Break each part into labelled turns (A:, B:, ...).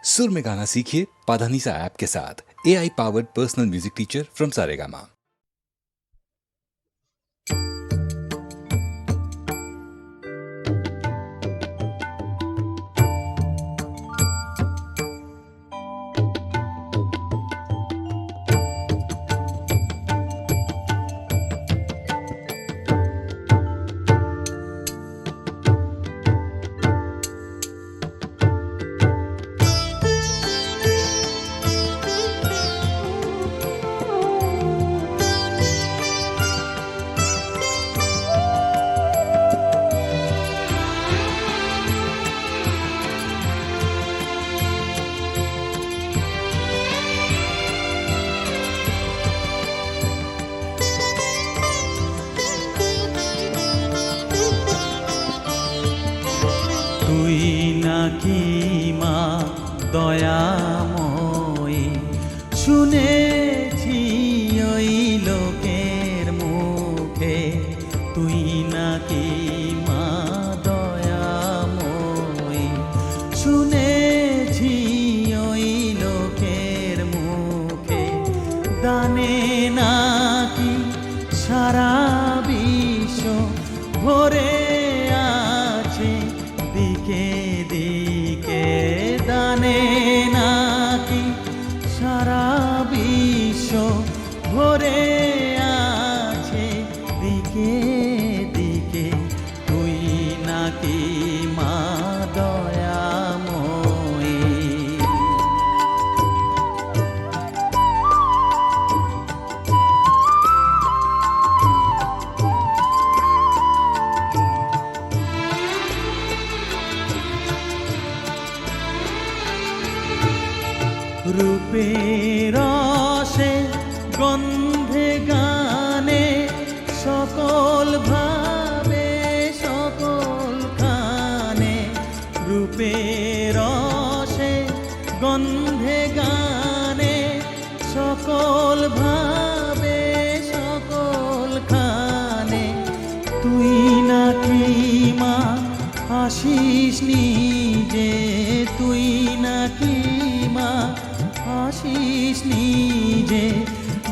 A: सुर में गाना सीखिए पाधानीसा ऐप के साथ। AI powered personal music teacher from Saregama.
B: তুই নাকি মা দয়াময়ী, শুনেছি ওই লোকের মুখে, তুই নাকি মা দয়াময়ী, শুনেছি ওই লোকের মুখে, দানে নাকি সারা বিশ্ব ভরে আছে দিকে দিকে, দানে নাকি সারা বিশ্ব ভরে আছে দিকে দিকে, তুই নাকি মা দয়াময়ী। রূপের রসে গন্ধে গানে সকল ভাবে সকল খানে, রূপের রসে গন্ধে গানে সকল ভাবে সকল খানে, তুই নাকি মা আসিস নিজে, তুই নাকি মা আসিস নিজে,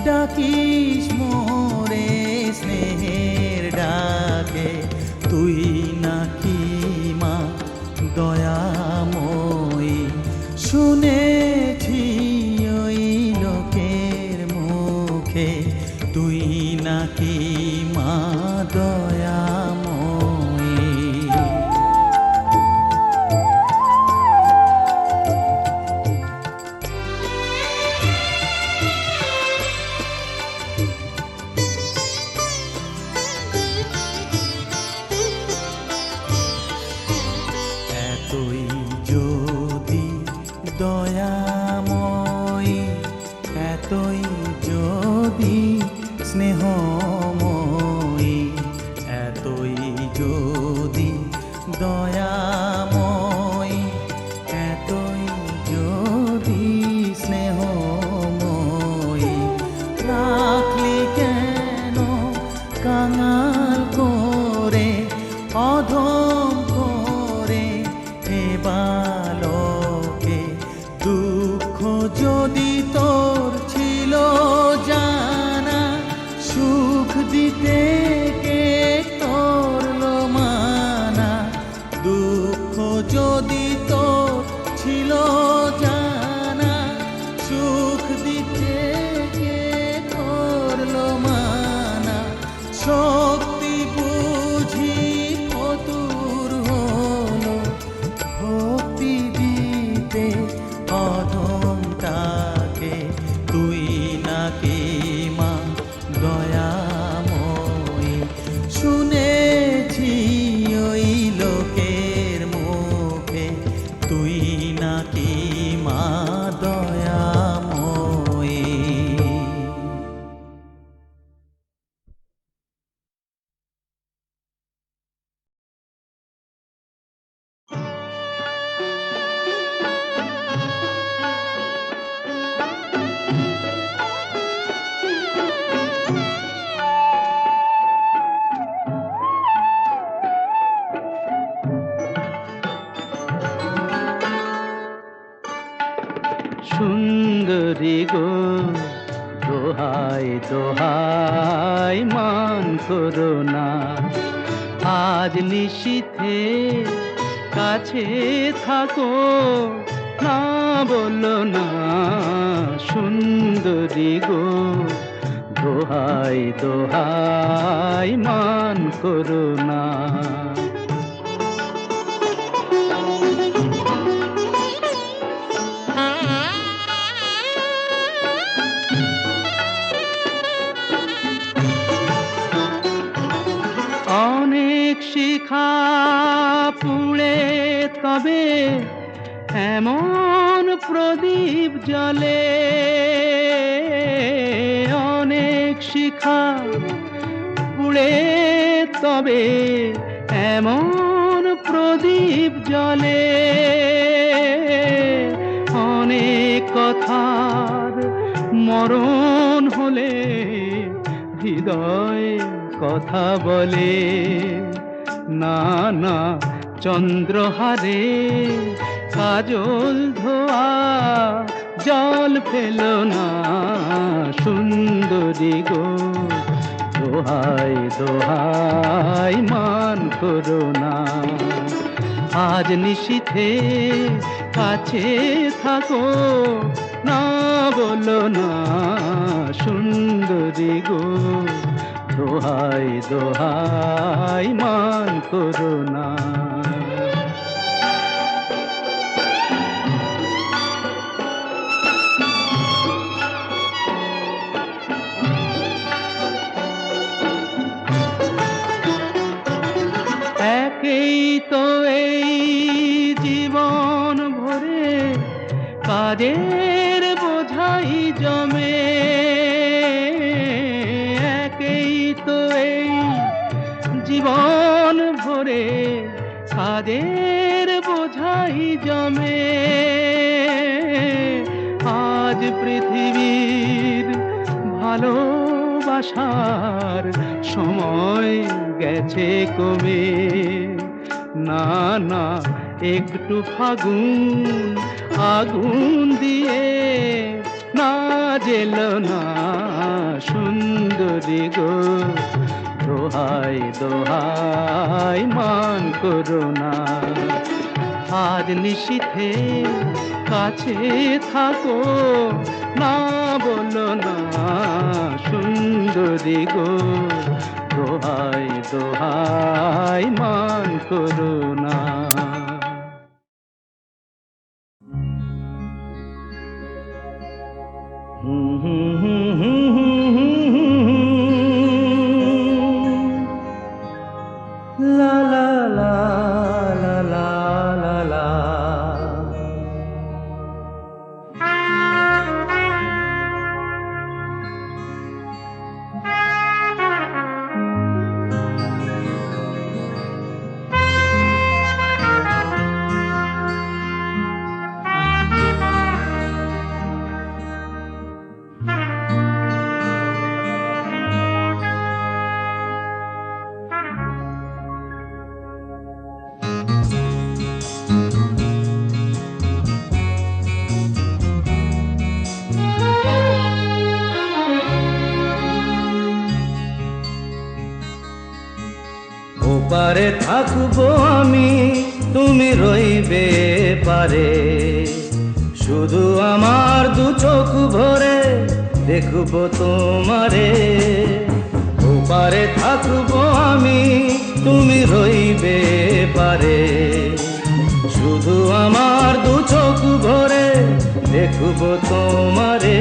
B: ডাকিস মোরে স্নেহের ডাকে, তুই নাকি মা দয়াময়ী, শুনেছি ওই লোকের মুখে, তুই নাকি মা দয়াময়ী। এতই যদি দয়াময়ী, এতই যদি স্নেহময়ী, এতই যদি দয়াময়ী, এতই যদি স্নেহময়ী, রাখলি কেন কাঙাল করে অধম করে এ বালকে, দুঃখ যদি তোর ছিল জানা, সুখ দিতে কে করলো মানা, দুঃখ যদি তোর ছিল জানা, সুখ দিতে কে করলো মানা, শক্তি বুঝি ফতুর হলো ভক্তি দিতে অধমটাকে, তুই নাকি মা দয়াময়ী, শুনেছি ওই লোকের মুখে, তুই নাকি মা দয়াময়ী। সুন্দরী গো, দোহাই দোহাই মান করো না। আজ নিশীথে কাছে থাকো, না বলো না সুন্দরী গো, দোহাই দোহাই মান করো না। অনেক শিখা পুড়ে তবে এমন প্রদীপ জ্বলে, অনেক শিখা পুড়ে তবে এমন প্রদীপ জ্বলে, অনেক কথার মরণ হলে হৃদয় কথা বলে, না না চন্দ্রহারে কাজল ধোয়া জল ফেলো না সুন্দরী গো, দোহাই দোহাই মান করো না। আজ নিশীথে কাছে থাকো, না বলো না সুন্দরী গো, দোহাই দোহাই মান করো না। একেই তো এই জীবন ভরে কাজের বোঝাই জমে, একেই তো এই জীবন ভরে কাজের বোঝাই জমে। আজ পৃথিবীর ভালোবাসার সময় গেছে কমে, না না একটু ফাগুন আগুন দিয়ে না জেলো না সুন্দরী গো, দোহাই দোহাই মান করো না। আজ নিশীথে কাছে থাকো, না বলো না সুন্দরী গো, দোহাই দোহাই মান করো না। লা লা লা লা লা লা লা। ওপারে থাকবো আমি, তুমি রইবে পারে, শুধু আমার দু চোখ ভরে দেখবো তোমারে। ওপারে থাকবো আমি, তুমি রইবে পারে, শুধু আমার দু চোখ ভরে দেখবো তোমারে।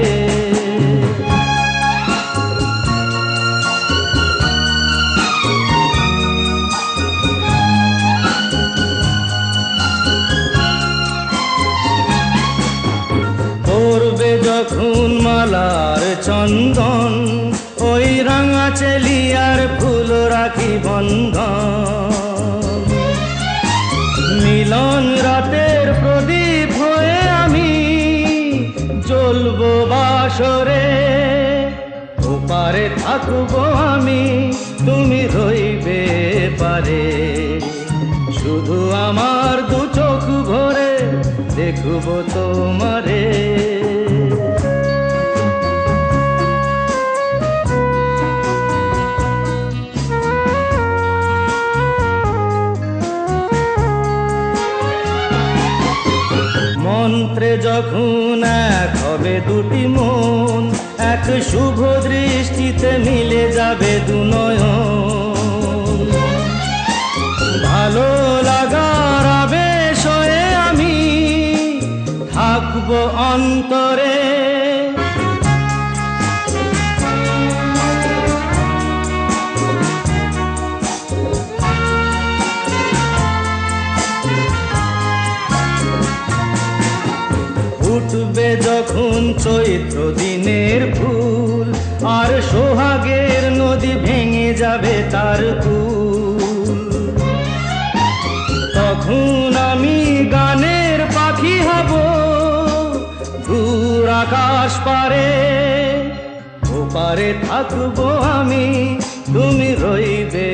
B: যখন মালার চন্দন, ওই রাঙা চেলিয়ার ফুল রাখি বন্ধন, মিলন রাতের প্রদীপ হয়ে আমি জ্বলবো বাসরে। ওপারে থাকবো আমি, তুমি রইবে পারে, শুধু আমার দু চোখ ভরে দেখবো তোমারে। মন্ত্রে যখন এক হবে দুটি মন, এক শুভ দৃষ্টিতে মিলে যাবে দুনয়ন। ভালো লাগার আবেশ হয়ে আমি থাকবো অন্তরে, উঠবে যখন চৈত্র দিনের ফুল, আর সোহাগের নদী ভেঙে যাবে তার কুল। তখন আমি গানের পাখি হব দূর আকাশ পারে, ওপারে থাকবো আমি, তুমি রইবে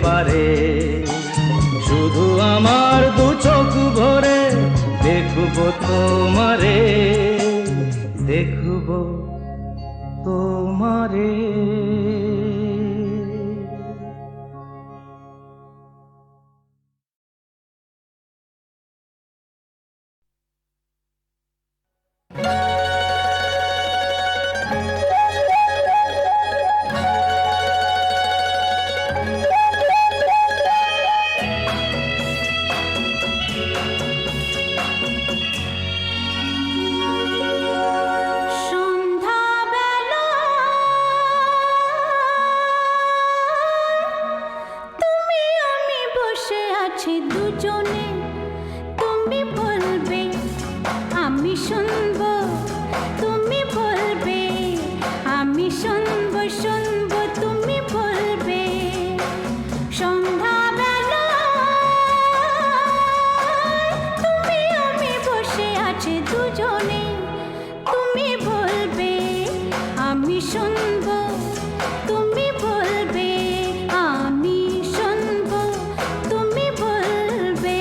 B: পারে। শুধু আমার দু চোখ ভরে দেখবো তোমারে, দেখবো তোমারে।
C: দুজনে তুমি বলবে আমি শুনবো, তুমি বলবে আমি শুনবো, শুনবো তুমি বলবে। সন্ধ্যাবেলা তুমি আমি বসে আছি দুজনে, তুমি বলবে আমি শুনবো, তুমি বলবে আমি শুনবো, তুমি বলবে।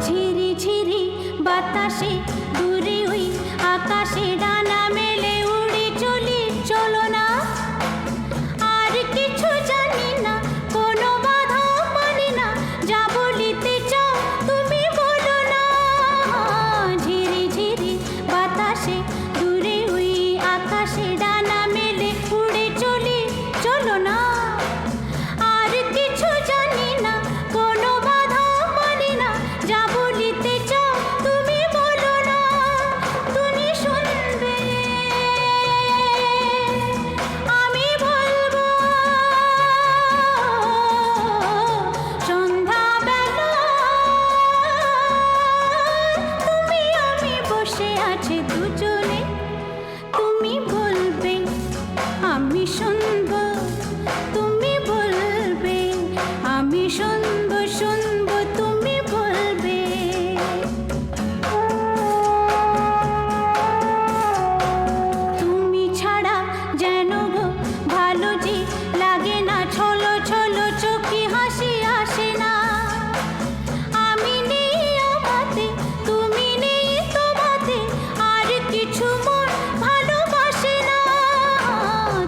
C: ঝিরি ঝিরি বাতাসে দূরে ওই আকাশে ডানা মেলে উড়ে চলি, চলো না আর কিছু জানি না, কোনো বাধা মানি না, যা বলিতে চাও তুমি বলো না। ঝিরি ঝিরি বাতাসে দূরে ওই আকাশে ডানা মেলে উড়ে চলি, চলো না আর কিছু জানি না, কোনো বাধা মানি না, যা বলিতে চাও তুমি বলো না। তুমি শুনবে আমি বলবো। সন্ধ্যাবেলা তুমি আমি বসে আছি দুজনে, তুমি বলবে আমি শুনবো, তুমি বলবে আমি শুনবো, শুনবো তুমি বলবে। তুমি ছাড়া যেন গো ভালো যে লাগে না, ছলো ছলো চোখে হাসি আসে না। আমি নেই আমাতে, তুমি নেই তোমাতে, আর কিছু মন ভালোবাসে না।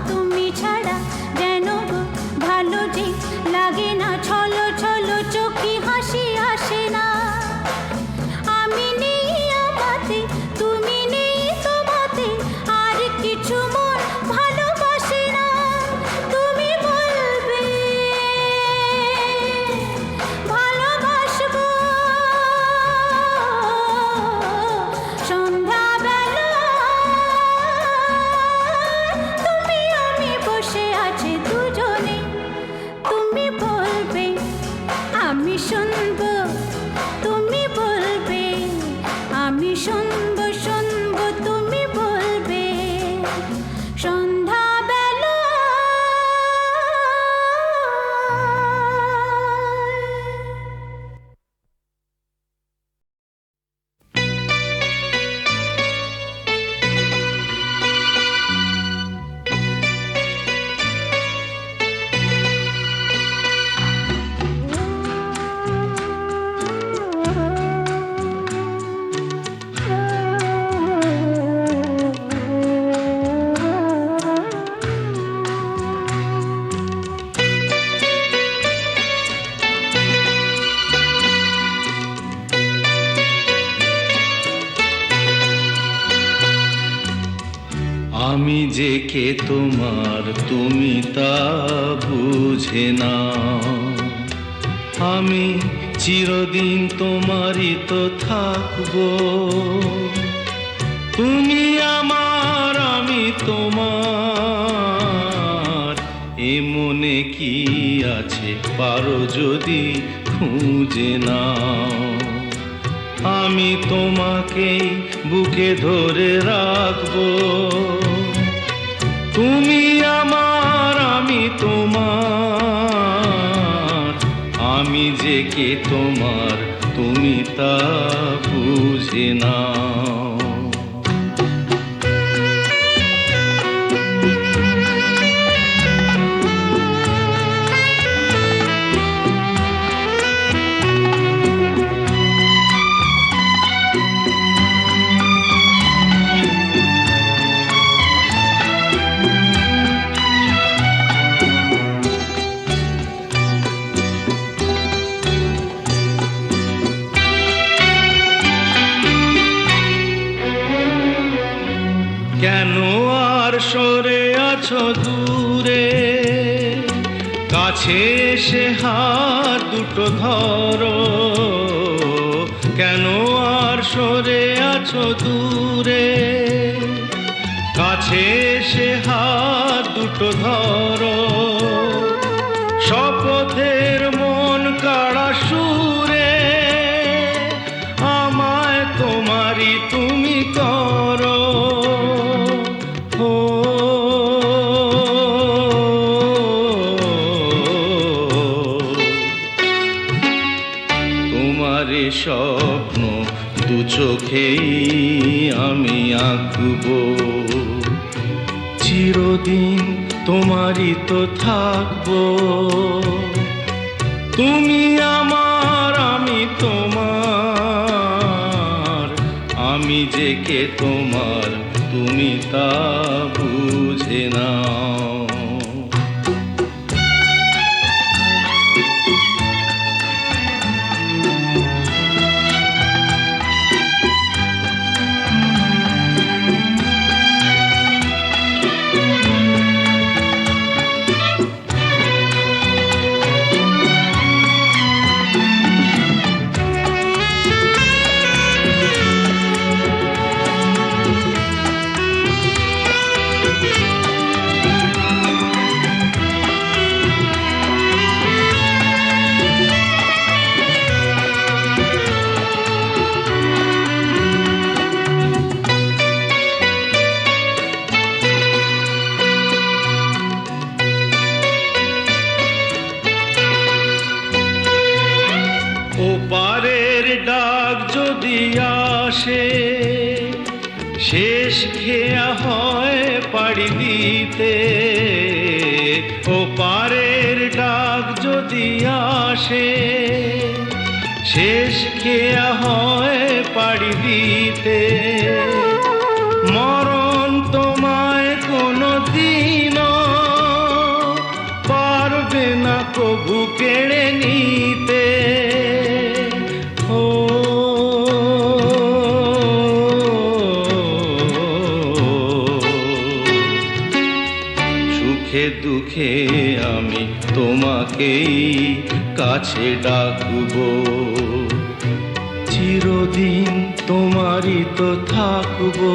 C: তুমি ছাড়া যেন গো ভালো যে লাগে না, ছলো ছলো চোখে হাসি আসে না। আমি নেই আমাতে, তুমি নেই তোমাতে, আর কিছু মন ভালোবাসে না। তুমি বলবে ভালোবাসবো। সন্ধ্যাবেলা তুমি আমি বসে আছি দুজনে, তুমি বলবে আমি শুনবো, তুমি বলবে আমি শুনবো, শুনবো তুমি বলবে। সন্ধ্যাবেলা
B: আমি যে কে তোমার তুমি তা বুঝে না, আমি চিরদিন তোমারই তো থাকবো। তুমি আমার আমি তোমার, এ মনে কি আছে পারো যদি খুঁজে নাও। আমি তোমাকেই বুকে ধরে রাখবো, তুমি আমার আমি তোমার, আমি যে কে তোমার তুমি তা বুঝে নাও। কেন আর সরে আছো দূরে, কাছে এসে হাত দুটো ধরো। কেন আর সরে আছো দূরে, কাছে এসে হাত দুটো ধরো। শপথের মন কাড়া সুরে আমায় তোমারই তুমি করো। তোমারে স্বপ্ন দু চোখেই আমি আঁকবো, চিরদিন তোমারই তো থাকবো। তুমি আমার আমি তোমার, আমি যে কে তোমার তুমি তা বুঝে নাও। ওপারের ডাক যদি আসে, শেষ খেয়া হয় পাড়ি দিতে। ওপারের ডাক যদি আসে, শেষ খেয়া হয় পাড়ি দিতে। মরণ তোমায় কোনো দিনও পারবে না কবু কেড়ে নিতে। সুখে দুঃখে আমি তোমাকেই কাছে ডাকবো, চিরদিন তোমারই তো থাকবো।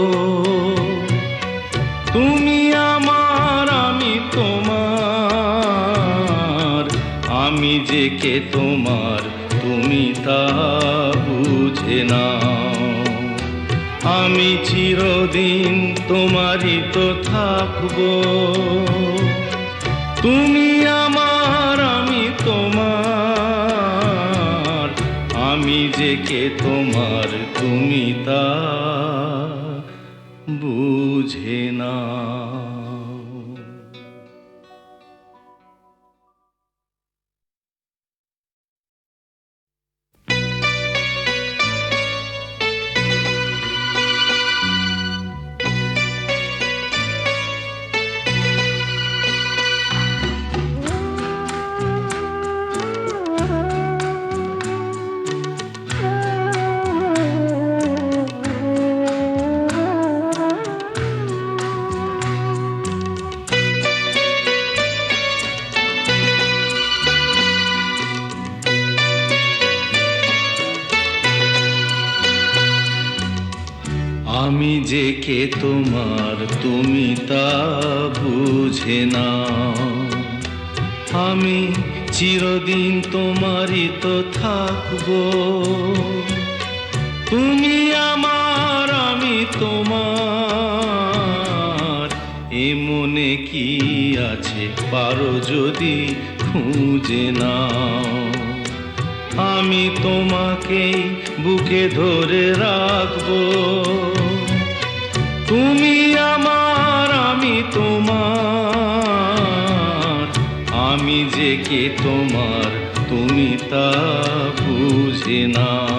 B: তুমি আমার আমি তোমার, আমি যে কে তোমার তুমি তা বুঝে নাও। আমি চিরদিন তোমারই তো থাকবো, তুমি আমার আমি তোমার, আমি যে কে তোমার তুমি তা বুঝে নাও। আমি যে কে তোমার তুমি তা বুঝে না, আমি চিরদিন তোমারই তো থাকবো। তুমি আমার আমি তোমার, এ মনে কি আছে পারো যদি খুঁজে নাও। আমি তোমাকেই বুকে ধরে রাখবো, তুমি আমার আমি তোমার, আমি যে কে তোমার তুমি তা বুঝে নাও।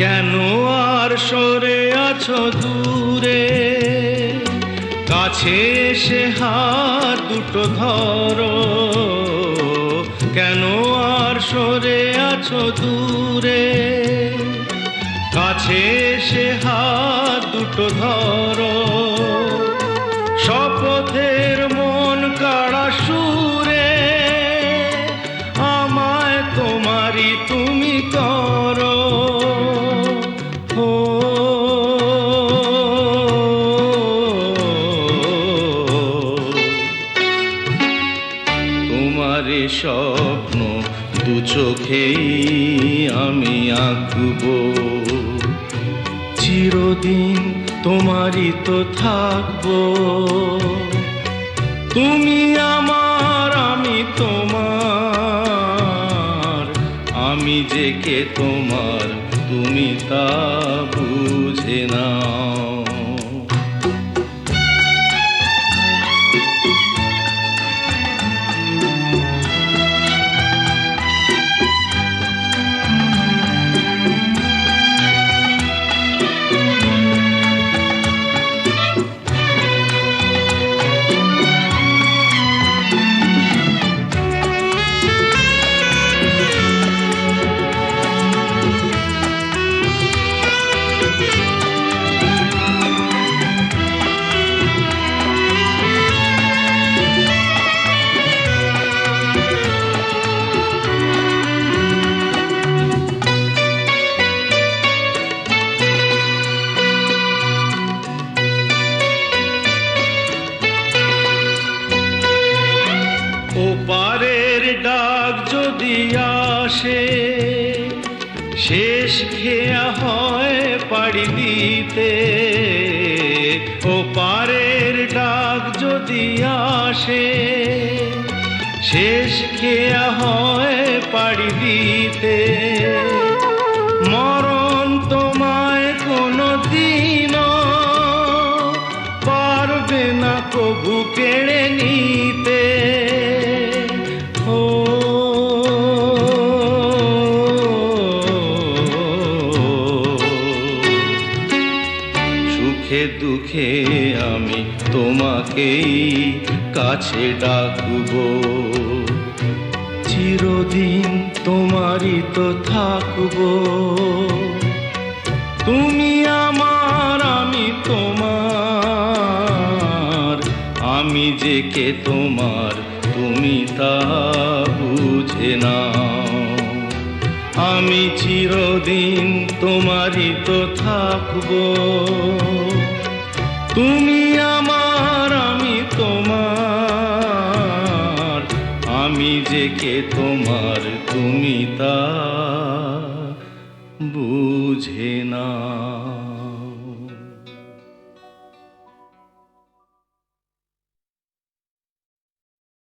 B: কেন আর সরে আছো দূরে, কাছে এসে হাত দুটো ধরো। কেন আর সরে আছো দূরে, কাছে এসে হাত দুটো ধরো। শপথের মন কাড়া সুরে আমায় তোমারই তুমি করো। তোমারে স্বপ্ন দু চোখেই আমি আঁকবো, চিরদিন তোমারই তো থাকবো। তুমি আমার আমি তোমার, আমি যে কে তোমার তুমি তা বুঝে নাও। ওপারের ডাক যদি আসে, শেষ খেয়া হয় পাড়ি দিতে। ওপারের ডাক যদি আসে, শেষ খেয়া হয় পাড়ি দিতে। মরণ তোমায় কোনো দিনও পারবে না কবু কেড়ে নিতে। সুখে দুঃখে আমি তোমাকেই কাছে ডাকবো, চিরদিন তোমারই তো থাকবো। তুমি আমার আমি তোমার, আমি যে কে তোমার তুমি তা বুঝে নাও। আমি চিরদিন তোমারই তো থাকবো, তুমি আমার আমি তোমার, আমি যে কে তোমার তুমি তা বুঝে না।